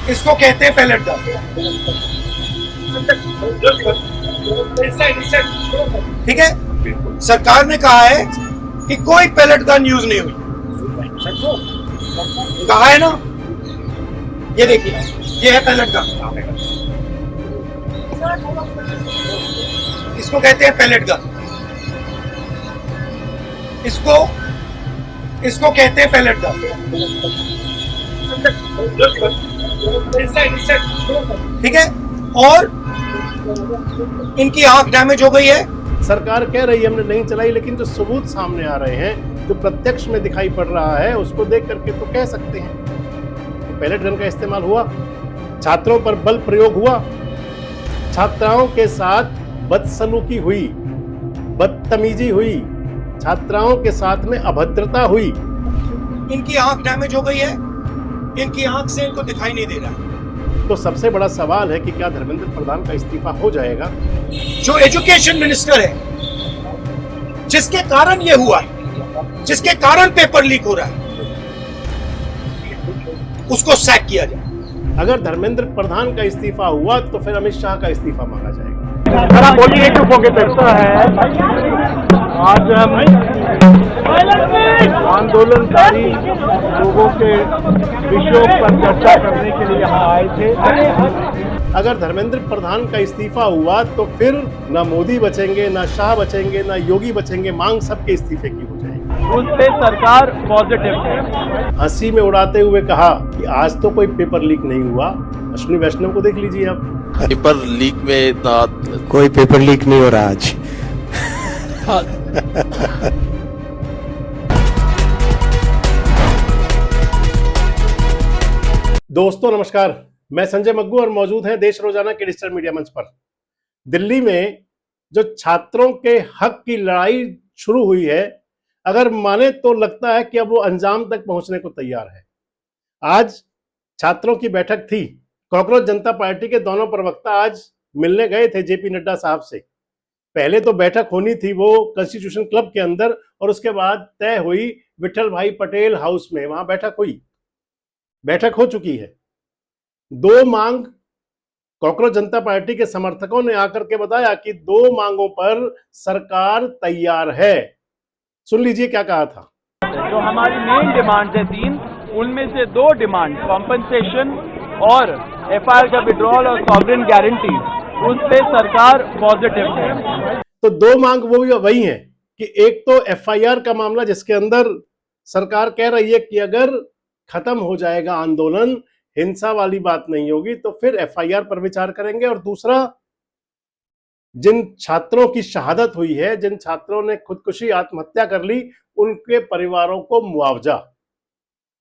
इसको कहते हैं पैलेट गन। ठीक है, सरकार ने कहा है कि कोई पैलेट गन यूज नहीं हुई, कहा है ना। ये देखिए, ये है पैलेट गन, इसको कहते हैं पैलेट गन, इसको कहते हैं पैलेट गन। ठीक है, और इनकी आंख डैमेज हो गई है। सरकार कह रही है हमने नहीं चलाई, लेकिन जो सबूत सामने आ रहे हैं, जो प्रत्यक्ष में दिखाई पड़ रहा है, उसको देख करके तो कह सकते हैं कि पैलेट गन का इस्तेमाल हुआ, छात्रों पर बल प्रयोग हुआ, छात्राओं के साथ बदसलूकी हुई, बदतमीजी हुई, छात्राओं के साथ में अभद्रता हुई। इनकी आंख डैमेज हो गई है, इनकी आंख से इनको दिखाई नहीं दे रहा। तो सबसे बड़ा सवाल है कि क्या धर्मेंद्र प्रधान का इस्तीफा हो जाएगा? जो एजुकेशन मिनिस्टर है, जिसके कारण ये हुआ है, जिसके कारण पेपर लीक हो रहा है, उसको सैक किया जाए। अगर धर्मेंद्र प्रधान का इस्तीफा हुआ तो फिर अमित शाह का इस्तीफा मांगा जाएगा। बोलिए चुप होके बैठता है। आज हम आंदोलनकारी लोगों के विषयों पर चर्चा करने के लिए यहाँ आए थे। अगर धर्मेंद्र प्रधान का इस्तीफा हुआ तो फिर ना मोदी बचेंगे, ना शाह बचेंगे, ना योगी बचेंगे, मांग सबके इस्तीफे की हो जाएगी। उस पे सरकार पॉजिटिव है। हंसी में उड़ाते हुए कहा कि आज तो कोई पेपर लीक नहीं हुआ। अश्विनी वैष्णव को देख लीजिए आप, पेपर लीक में इतना कोई पेपर लीक नहीं हो रहा आज। दोस्तों नमस्कार, मैं संजय मग्गू और मौजूद हैं देश रोजाना के डिजिटल मीडिया मंच पर। दिल्ली में जो छात्रों के हक की लड़ाई शुरू हुई है, अगर माने तो लगता है कि अब वो अंजाम तक पहुंचने को तैयार है। आज छात्रों की बैठक थी। कॉकरोच जनता पार्टी के दोनों प्रवक्ता आज मिलने गए थे जेपी नड्डा साहब से। पहले तो बैठक होनी थी वो कॉन्स्टिट्यूशन क्लब के अंदर, और उसके बाद तय हुई विठल भाई पटेल हाउस में, वहां बैठक हुई। बैठक हो चुकी है। दो मांग कॉकरोच जनता पार्टी के समर्थकों ने आकर के बताया कि दो मांगों पर सरकार तैयार है। सुन लीजिए क्या कहा था। जो हमारी मेन डिमांड है 3, उनमें से 2 डिमांड कॉम्पनसेशन और एफआईआर का विड्रॉल और सॉवरेन गारंटी, उस पे सरकार पॉजिटिव है। तो दो मांग वो भी वही है कि एक तो एफआईआर का मामला, जिसके अंदर सरकार कह रही है कि अगर खत्म हो जाएगा आंदोलन, हिंसा वाली बात नहीं होगी, तो फिर एफआईआर पर विचार करेंगे। और दूसरा, जिन छात्रों की शहादत हुई है, जिन छात्रों ने खुदकुशी आत्महत्या कर ली, उनके परिवारों को मुआवजा।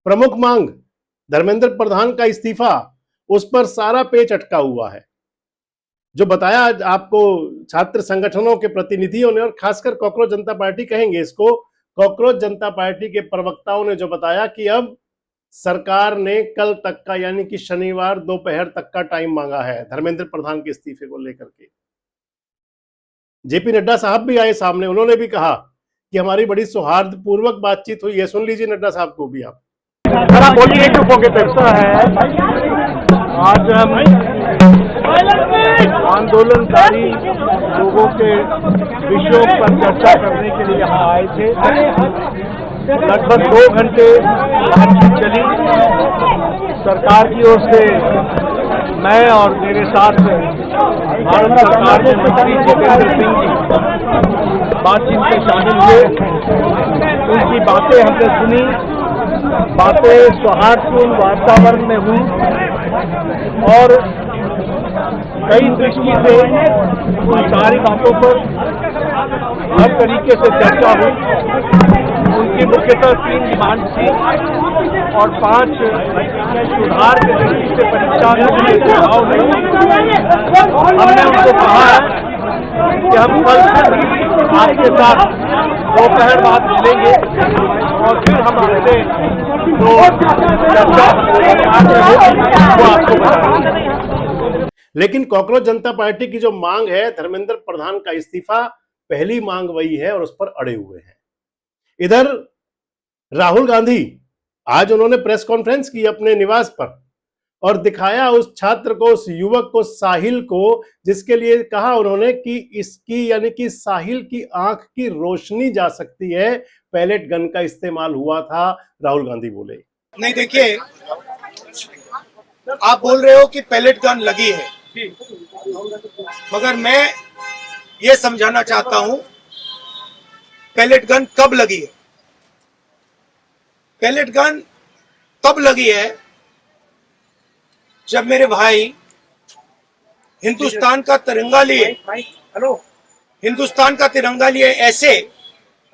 प्रमुख मांग धर्मेंद्र प्रधान का इस्तीफा, उस पर सारा पेच अटका हुआ है। जो बताया आपको छात्र संगठनों के प्रतिनिधियों ने, और खासकर कॉकरोच जनता पार्टी कहेंगे इसको, कॉकरोच जनता पार्टी के प्रवक्ताओं ने जो बताया कि अब सरकार ने कल तक का, यानी कि शनिवार दोपहर तक का टाइम मांगा है धर्मेंद्र प्रधान के इस्तीफे को लेकर के। जेपी नड्डा साहब भी आए सामने, उन्होंने भी कहा कि हमारी बड़ी सौहार्दपूर्वक बातचीत हुई है। सुन लीजिए नड्डा साहब को भी आप। बोलिए चुप होके बैठता है। आज हम आंदोलनकारी लोगों के विषयों पर चर्चा करने के लिए यहाँ आए थे। लगभग 2 घंटे बातचीत चली। सरकार की ओर से मैं और मेरे साथ भारत सरकार के मंत्री जितेंद्र सिंह जी बातचीत में शामिल हुए। उनकी बातें हमने सुनी, बातें सौहार्दपूर्ण वातावरण में हुई और कई दृष्टि से उन सारी बातों पर हर तरीके से चर्चा हुई। उनकी मुख्यतः 3 डिमांड थी और 5 सुधार के दृष्टि से परीक्षा में सुझाव हुए। हमने उनको कहा कि हम कल आपके साथ दोपहर बाद मिलेंगे और फिर हम आपसे जो चर्चा वो आपको बताएंगे। लेकिन कॉकरोच जनता पार्टी की जो मांग है धर्मेंद्र प्रधान का इस्तीफा, पहली मांग वही है और उस पर अड़े हुए हैं। इधर राहुल गांधी आज उन्होंने प्रेस कॉन्फ्रेंस की अपने निवास पर, और दिखाया उस छात्र को, उस युवक को, साहिल को, जिसके लिए कहा उन्होंने कि इसकी यानी कि साहिल की आंख की रोशनी जा सकती है, पैलेट गन का इस्तेमाल हुआ था, राहुल गांधी बोले। नहीं देखिए, आप बोल रहे हो कि पैलेट गन लगी है, मगर मैं ये समझाना चाहता हूं पैलेट गन कब लगी है। पैलेट गन तब लगी है जब मेरे भाई हिंदुस्तान का तिरंगा लिए, हिंदुस्तान का तिरंगा लिए ऐसे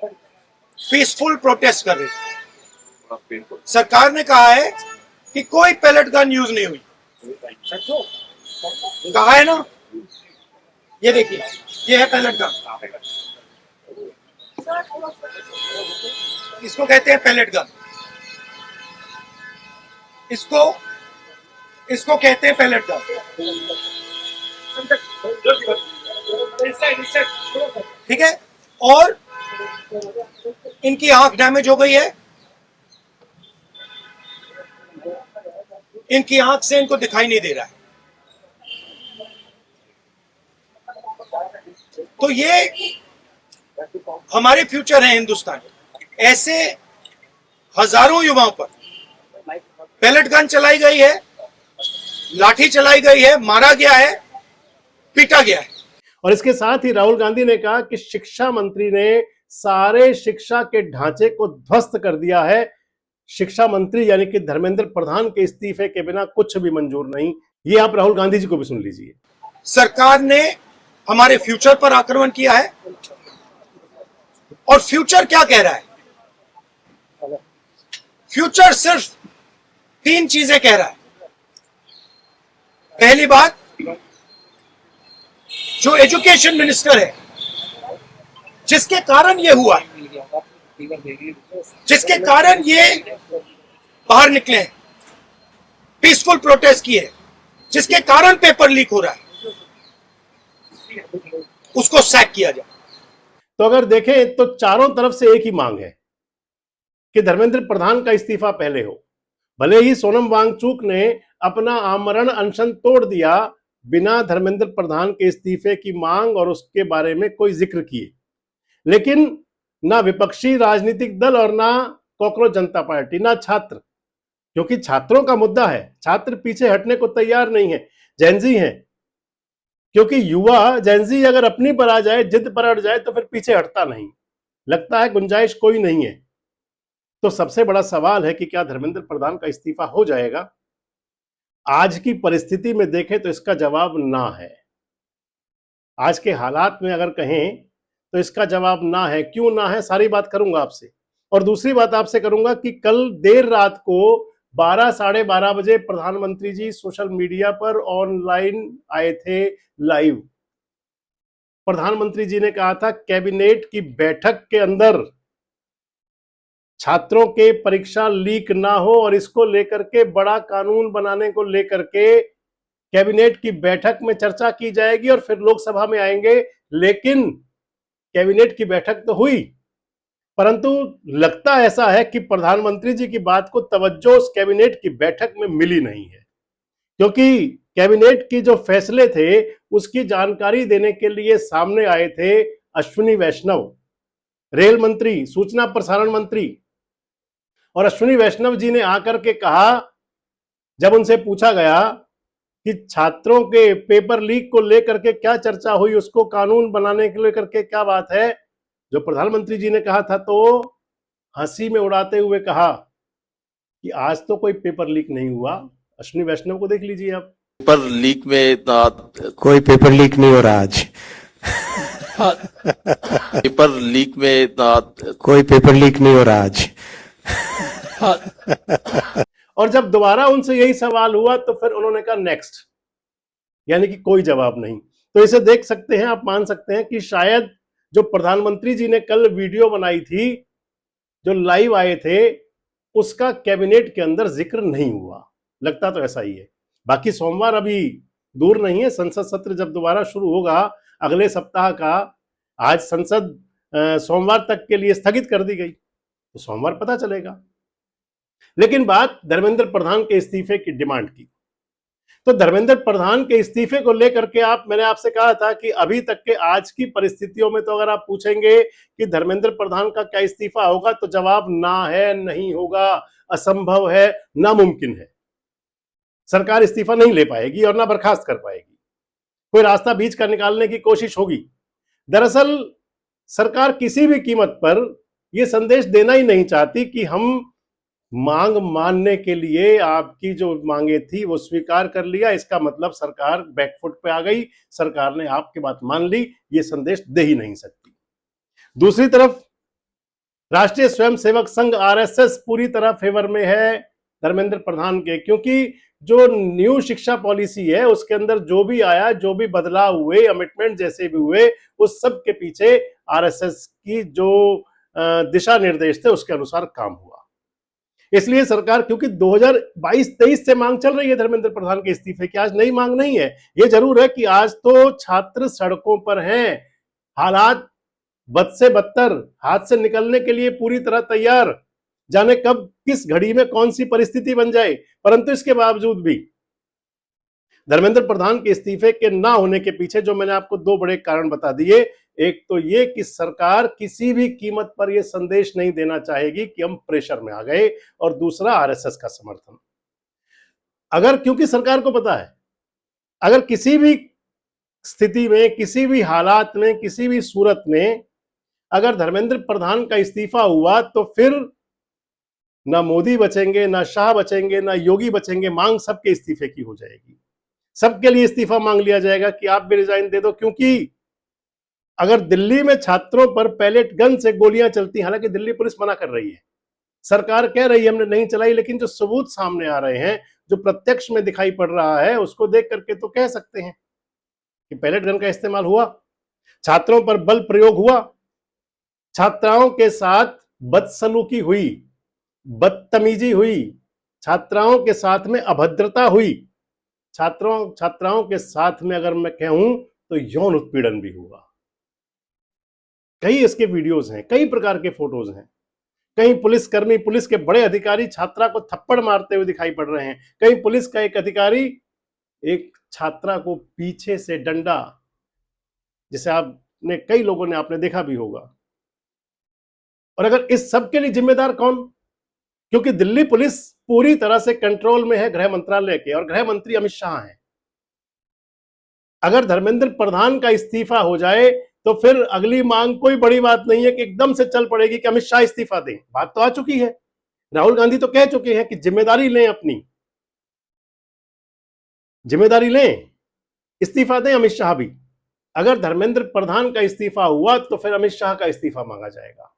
पीसफुल प्रोटेस्ट कर रहे थे। सरकार ने कहा है कि कोई पैलेट गन यूज नहीं हुई, कहा है ना। ये देखिए, ये है पैलेट गन, इसको कहते हैं पैलेट गन, इसको कहते हैं पैलेट गन। ठीक है, और इनकी आंख डैमेज हो गई है, इनकी आंख से इनको दिखाई नहीं दे रहा है। तो ये हमारे फ्यूचर है हिंदुस्तान। ऐसे हजारों युवाओं पर पैलेट गन चलाई गई है, लाठी चलाई गई है, मारा गया है, पीटा गया है। और इसके साथ ही राहुल गांधी ने कहा कि शिक्षा मंत्री ने सारे शिक्षा के ढांचे को ध्वस्त कर दिया है, शिक्षा मंत्री यानी कि धर्मेंद्र प्रधान के इस्तीफे के बिना कुछ भी मंजूर नहीं। ये आप राहुल गांधी जी को भी सुन लीजिए। सरकार ने हमारे फ्यूचर पर आक्रमण किया है, और फ्यूचर क्या कह रहा है? फ्यूचर सिर्फ 3 चीजें कह रहा है। पहली बात, जो एजुकेशन मिनिस्टर है, जिसके कारण ये हुआ, जिसके कारण ये बाहर निकले हैं, पीसफुल प्रोटेस्ट किए, जिसके कारण पेपर लीक हो रहा है, उसको सैक किया जाए। तो अगर देखें तो चारों तरफ से एक ही मांग है कि धर्मेंद्र प्रधान का इस्तीफा पहले हो। भले ही सोनम वांगचुक ने अपना आमरण अनशन तोड़ दिया बिना धर्मेंद्र प्रधान के इस्तीफे की मांग और उसके बारे में कोई जिक्र किए, लेकिन ना विपक्षी राजनीतिक दल और ना कॉकरोच जनता पार्टी, ना छात्र, क्योंकि छात्रों का मुद्दा है, छात्र पीछे हटने को तैयार नहीं है, जेनजी हैं, क्योंकि युवा जेनजी अगर अपनी पर आ जाए, जिद पर अड़ जाए तो फिर पीछे हटता नहीं, लगता है गुंजाइश कोई नहीं है। तो सबसे बड़ा सवाल है कि क्या धर्मेंद्र प्रधान का इस्तीफा हो जाएगा? आज की परिस्थिति में देखें तो इसका जवाब ना है। आज के हालात में अगर कहें तो इसका जवाब ना है। क्यों ना है, सारी बात करूंगा आपसे। और दूसरी बात आपसे करूंगा कि कल देर रात को 12 साढ़े 12 बजे प्रधानमंत्री जी सोशल मीडिया पर ऑनलाइन आए थे लाइव। प्रधानमंत्री जी ने कहा था कैबिनेट की बैठक के अंदर छात्रों के परीक्षा लीक ना हो और इसको लेकर के बड़ा कानून बनाने को लेकर के कैबिनेट की बैठक में चर्चा की जाएगी और फिर लोकसभा में आएंगे। लेकिन कैबिनेट की बैठक तो हुई, परंतु लगता ऐसा है कि प्रधानमंत्री जी की बात को तवज्जो उस कैबिनेट की बैठक में मिली नहीं है, क्योंकि कैबिनेट की जो फैसले थे उसकी जानकारी देने के लिए सामने आए थे अश्विनी वैष्णव, रेल मंत्री, सूचना प्रसारण मंत्री। और अश्विनी वैष्णव जी ने आकर के कहा, जब उनसे पूछा गया कि छात्रों के पेपर लीक को लेकर के क्या चर्चा हुई, उसको कानून बनाने के लेकर के क्या बात है, जो प्रधानमंत्री जी ने कहा था तो हंसी में उड़ाते हुए कहा कि आज तो कोई पेपर लीक नहीं हुआ। अश्विनी वैष्णव को देख लीजिए आप। पेपर लीक में कोई पेपर लीक नहीं हो रहा आज। पेपर लीक में कोई पेपर लीक नहीं हो रहा आज। और जब दोबारा उनसे यही सवाल हुआ तो फिर उन्होंने कहा नेक्स्ट, यानी कि कोई जवाब नहीं। तो इसे देख सकते हैं, आप मान सकते हैं कि शायद जो प्रधानमंत्री जी ने कल वीडियो बनाई थी, जो लाइव आए थे, उसका कैबिनेट के अंदर जिक्र नहीं हुआ। लगता तो ऐसा ही है। बाकी सोमवार अभी दूर नहीं है, संसद सत्र जब दोबारा शुरू होगा अगले सप्ताह का, आज संसद सोमवार तक के लिए स्थगित कर दी गई, तो सोमवार पता चलेगा। लेकिन बात धर्मेंद्र प्रधान के इस्तीफे की डिमांड की। तो धर्मेंद्र प्रधान के इस्तीफे को लेकर के मैंने आपसे कहा था कि अभी तक के आज की परिस्थितियों में तो अगर आप पूछेंगे कि धर्मेंद्र प्रधान का क्या इस्तीफा होगा, तो जवाब ना है, नहीं होगा, असंभव है, नामुमकिन है। सरकार इस्तीफा नहीं ले पाएगी और ना बर्खास्त कर पाएगी। कोई रास्ता बीच का निकालने की कोशिश होगी। दरअसल सरकार किसी भी कीमत पर यह संदेश देना ही नहीं चाहती कि हम मांग मानने के लिए आपकी जो मांगे थी वो स्वीकार कर लिया, इसका मतलब सरकार बैकफुट पे आ गई, सरकार ने आपकी बात मान ली, ये संदेश दे ही नहीं सकती। दूसरी तरफ राष्ट्रीय स्वयंसेवक संघ आरएसएस पूरी तरह फेवर में है धर्मेंद्र प्रधान के, क्योंकि जो न्यू शिक्षा पॉलिसी है उसके अंदर जो भी आया, जो भी बदलाव हुए, अमेंडमेंट जैसे भी हुए, उस सब के पीछे आरएसएस की जो दिशा निर्देश थे उसके अनुसार काम हुआ। इसलिए सरकार, क्योंकि 2022-23 से मांग चल रही है धर्मेंद्र प्रधान के इस्तीफे की, आज नई मांग नहीं है। यह जरूर है कि आज तो छात्र सड़कों पर हैं, हालात बद से बदतर, हाथ से निकलने के लिए पूरी तरह तैयार, जाने कब किस घड़ी में कौन सी परिस्थिति बन जाए। परंतु इसके बावजूद भी धर्मेंद्र प्रधान के इस्तीफे के ना होने के पीछे जो मैंने आपको दो बड़े कारण बता दिए, एक तो ये कि सरकार किसी भी कीमत पर यह संदेश नहीं देना चाहेगी कि हम प्रेशर में आ गए, और दूसरा आरएसएस का समर्थन। अगर, क्योंकि सरकार को पता है अगर किसी भी स्थिति में, किसी भी हालात में, किसी भी सूरत में अगर धर्मेंद्र प्रधान का इस्तीफा हुआ तो फिर ना मोदी बचेंगे, ना शाह बचेंगे, ना योगी बचेंगे, मांग सबके इस्तीफे की हो जाएगी। सबके लिए इस्तीफा मांग लिया जाएगा कि आप भी रिजाइन दे दो, क्योंकि अगर दिल्ली में छात्रों पर पैलेट गन से गोलियां चलती, हालांकि दिल्ली पुलिस मना कर रही है, सरकार कह रही है हमने नहीं चलाई, लेकिन जो सबूत सामने आ रहे हैं, जो प्रत्यक्ष में दिखाई पड़ रहा है, उसको देख करके तो कह सकते हैं कि पैलेट गन का इस्तेमाल हुआ, छात्रों पर बल प्रयोग हुआ, छात्राओं के साथ बदसलूकी हुई, बदतमीजी हुई, छात्राओं के साथ में अभद्रता हुई, छात्राओं के साथ में अगर मैं कहूं तो यौन उत्पीड़न भी हुआ। कई इसके वीडियोस हैं, कई प्रकार के फोटोज हैं। कहीं पुलिसकर्मी, पुलिस के बड़े अधिकारी छात्रा को थप्पड़ मारते हुए दिखाई पड़ रहे हैं। कहीं पुलिस का एक अधिकारी एक छात्रा को पीछे से डंडा, जिसे आपने, कई लोगों ने, आपने देखा भी होगा। और अगर इस सब के लिए जिम्मेदार कौन? क्योंकि दिल्ली पुलिस पूरी तरह से कंट्रोल में है गृह मंत्रालय के, और गृह मंत्री अमित शाह हैं। अगर धर्मेंद्र प्रधान का इस्तीफा हो जाए तो फिर अगली मांग कोई बड़ी बात नहीं है कि एकदम से चल पड़ेगी कि अमित शाह इस्तीफा दें। बात तो आ चुकी है, राहुल गांधी तो कह चुके हैं कि जिम्मेदारी लें, अपनी जिम्मेदारी लें, इस्तीफा दें अमित शाह भी। अगर धर्मेंद्र प्रधान का इस्तीफा हुआ तो फिर अमित शाह का इस्तीफा मांगा जाएगा।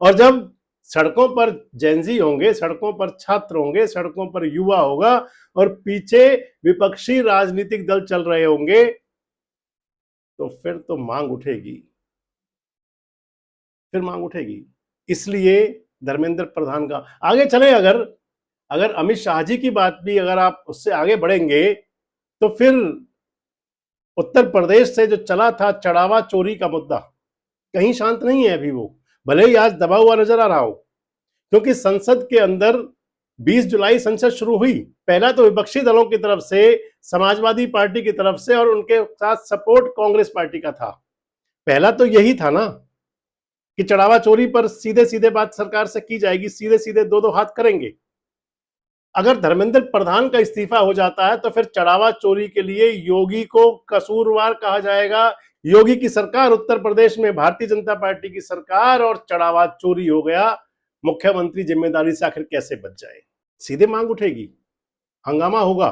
और जब सड़कों पर जेनजी होंगे, सड़कों पर छात्र होंगे, सड़कों पर युवा होगा, और पीछे विपक्षी राजनीतिक दल चल रहे होंगे, तो फिर तो मांग उठेगी, फिर मांग उठेगी। इसलिए धर्मेंद्र प्रधान का आगे चले, अगर अमित शाह जी की बात भी, अगर आप उससे आगे बढ़ेंगे तो फिर उत्तर प्रदेश से जो चला था चढ़ावा चोरी का मुद्दा, कहीं शांत नहीं है अभी वो, भले ही आज दबा हुआ नजर आ रहा हो। क्योंकि संसद के अंदर 20 जुलाई संसद शुरू हुई। पहला तो विपक्षी दलों की तरफ से, समाजवादी पार्टी की तरफ से, और उनके साथ सपोर्ट कांग्रेस पार्टी का था। पहला तो यही था ना कि चढ़ावा चोरी पर सीधे सीधे बात सरकार से की जाएगी, सीधे सीधे दो हाथ करेंगे। अगर धर्मेंद्र प्रधान का इस्तीफा हो जाता है तो फिर चढ़ावा चोरी के लिए योगी को कसूरवार कहा जाएगा। योगी की सरकार उत्तर प्रदेश में, भारतीय जनता पार्टी की सरकार, और चढ़ावा चोरी हो गया, मुख्यमंत्री जिम्मेदारी से आखिर कैसे बच जाए? सीधे मांग उठेगी, हंगामा होगा,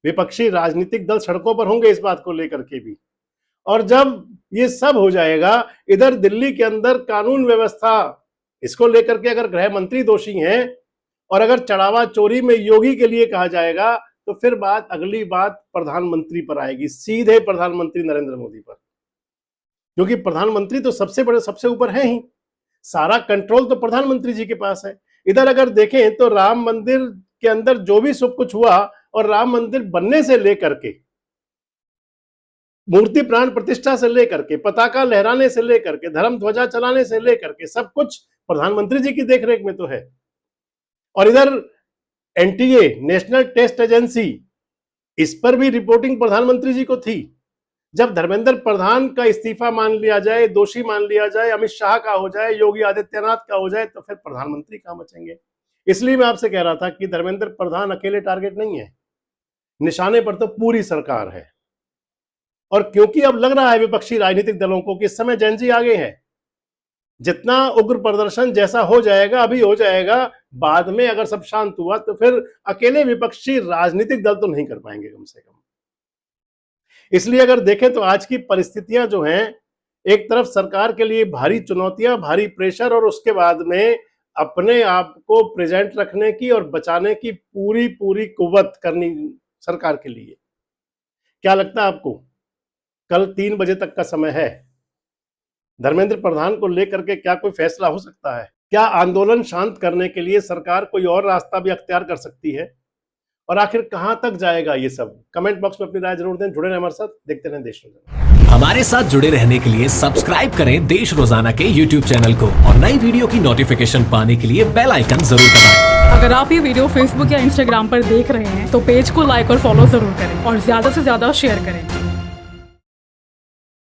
विपक्षी राजनीतिक दल सड़कों पर होंगे इस बात को लेकर के भी। और जब ये सब हो जाएगा, इधर दिल्ली के अंदर कानून व्यवस्था, इसको लेकर के अगर गृह मंत्री दोषी हैं, और अगर चढ़ावा चोरी में योगी के लिए कहा जाएगा, तो फिर अगली बात प्रधानमंत्री पर आएगी, सीधे प्रधानमंत्री नरेंद्र मोदी पर। क्योंकि प्रधानमंत्री तो सबसे बड़े, सबसे ऊपर है ही, सारा कंट्रोल तो प्रधानमंत्री जी के पास है। इधर अगर देखें तो राम मंदिर के अंदर जो भी सब कुछ हुआ, और राम मंदिर बनने से लेकर के, मूर्ति प्राण प्रतिष्ठा से लेकर के, पताका लहराने से लेकर के, धर्म ध्वजा चलाने से लेकर के, सब कुछ प्रधानमंत्री जी की देखरेख में तो है। और इधर एनटीए, नेशनल टेस्ट एजेंसी, इस पर भी रिपोर्टिंग प्रधानमंत्री जी को थी। जब धर्मेंद्र प्रधान का इस्तीफा मान लिया जाए, दोषी मान लिया जाए, अमित शाह का हो जाए, योगी आदित्यनाथ का हो जाए, तो फिर प्रधानमंत्री कहां बचेंगे। इसलिए मैं आपसे कह रहा था कि धर्मेंद्र प्रधान अकेले टारगेट नहीं है, निशाने पर तो पूरी सरकार है। और क्योंकि अब लग रहा है विपक्षी राजनीतिक दलों को कि इस समय जैन जी आगे हैं, जितना उग्र प्रदर्शन जैसा हो जाएगा अभी हो जाएगा, बाद में अगर सब शांत हुआ तो फिर अकेले विपक्षी राजनीतिक दल तो नहीं कर पाएंगे कम से कम। इसलिए अगर देखें तो आज की परिस्थितियां जो हैं, एक तरफ सरकार के लिए भारी चुनौतियां, भारी प्रेशर, और उसके बाद में अपने आप को प्रेजेंट रखने की और बचाने की पूरी पूरी कुव्वत करनी सरकार के लिए। क्या लगता है आपको कल 3 बजे तक का समय है, धर्मेंद्र प्रधान को लेकर के क्या कोई फैसला हो सकता है? क्या आंदोलन शांत करने के लिए सरकार कोई और रास्ता भी अख्तियार कर सकती है? और आखिर कहां तक जाएगा ये सब? कमेंट बॉक्स में अपनी राय जरूर दें। जुड़े रहें हमारे साथ, देखते रहें देश रोजाना। हमारे साथ जुड़े रहने के लिए सब्सक्राइब करें देश रोजाना के YouTube चैनल को और नई वीडियो की नोटिफिकेशन पाने के लिए बेल आइकन जरूर दबाएं। अगर आप ये वीडियो Facebook या Instagram पर देख रहे हैं तो पेज को लाइक और फॉलो जरूर करें और ज्यादा से ज्यादा शेयर करें।